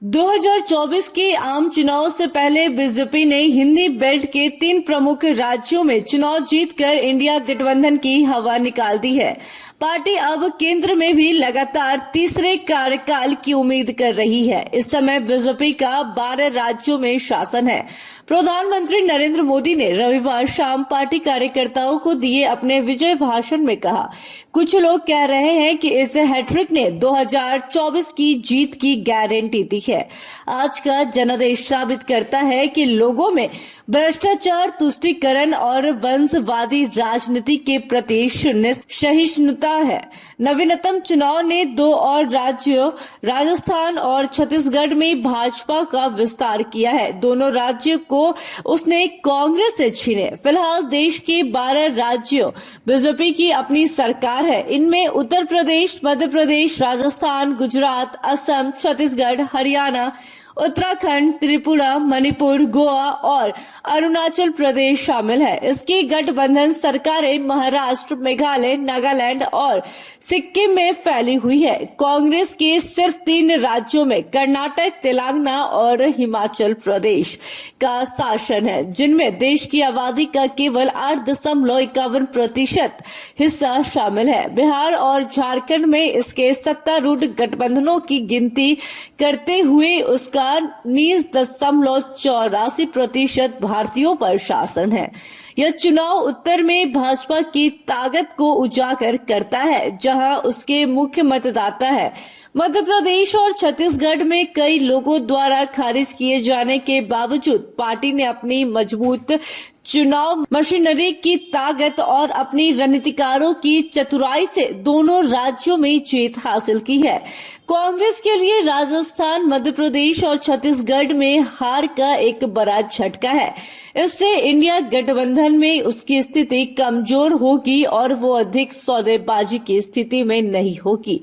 2024 के आम चुनाव से पहले बीजेपी ने हिंदी बेल्ट के 3 प्रमुख राज्यों में चुनाव जीतकर इंडिया गठबंधन की हवा निकाल दी है। पार्टी अब केंद्र में भी लगातार तीसरे कार्यकाल की उम्मीद कर रही है। इस समय बीजेपी का 12 राज्यों में शासन है। प्रधानमंत्री नरेंद्र मोदी ने रविवार शाम पार्टी कार्यकर्ताओं को दिए अपने विजय भाषण में कहा, कुछ लोग कह रहे हैं कि इस हैट्रिक ने 2024 की जीत की गारंटी दी है। आज का जनादेश साबित करता है कि लोगों में भ्रष्टाचार, तुष्टीकरण और वंशवादी राजनीति के प्रति शून्य सहिष्णुता है। नवीनतम चुनाव ने 2 और राज्यों राजस्थान और छत्तीसगढ़ में भाजपा का विस्तार किया है। दोनों राज्यों को उसने कांग्रेस से छीने। फिलहाल देश के 12 राज्यों बीजेपी की अपनी सरकार है। इनमें उत्तर प्रदेश, मध्य प्रदेश, राजस्थान, गुजरात, असम, छत्तीसगढ़, हरियाणा, उत्तराखंड, त्रिपुरा, मणिपुर, गोवा और अरुणाचल प्रदेश शामिल है। इसकी गठबंधन सरकारें महाराष्ट्र, मेघालय, नागालैंड और सिक्किम में फैली हुई है। कांग्रेस के सिर्फ 3 राज्यों में कर्नाटक, तेलंगाना और हिमाचल प्रदेश का शासन है, जिनमें देश की आबादी का केवल 8.51% हिस्सा शामिल है। बिहार और झारखंड में इसके सत्तारूढ़ गठबंधनों की गिनती करते हुए उसका 19.84% भारतीयों पर शासन है। यह चुनाव उत्तर में भाजपा की ताकत को उजागर करता है, जहां उसके मुख्य मतदाता है। मध्य प्रदेश और छत्तीसगढ़ में कई लोगों द्वारा खारिज किए जाने के बावजूद पार्टी ने अपनी मजबूत चुनाव मशीनरी की ताकत और अपनी रणनीतिकारों की चतुराई से दोनों राज्यों में जीत हासिल की है। कांग्रेस के लिए राजस्थान, मध्य प्रदेश और छत्तीसगढ़ में हार का एक बड़ा झटका है। इससे इंडिया गठबंधन में उसकी स्थिति कमजोर होगी और वो अधिक सौदेबाजी की स्थिति में नहीं होगी।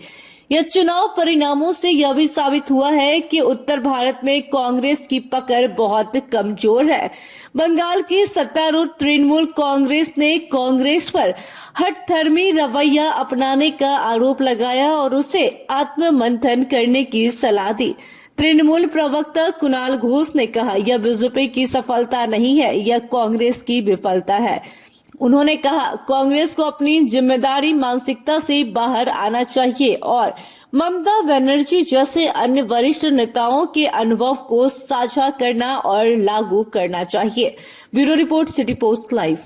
यह चुनाव परिणामों से यह भी साबित हुआ है कि उत्तर भारत में कांग्रेस की पकड़ बहुत कमजोर है। बंगाल की सत्तारूढ़ तृणमूल कांग्रेस ने कांग्रेस पर हठधर्मी रवैया अपनाने का आरोप लगाया और उसे आत्ममंथन करने की सलाह दी। तृणमूल प्रवक्ता कुणाल घोष ने कहा, यह बीजेपी की सफलता नहीं है, यह कांग्रेस की विफलता है। उन्होंने कहा, कांग्रेस को अपनी जिम्मेदारी मानसिकता से बाहर आना चाहिए और ममता बनर्जी जैसे अन्य वरिष्ठ नेताओं के अनुभव को साझा करना और लागू करना चाहिए। Bureau report, city post live.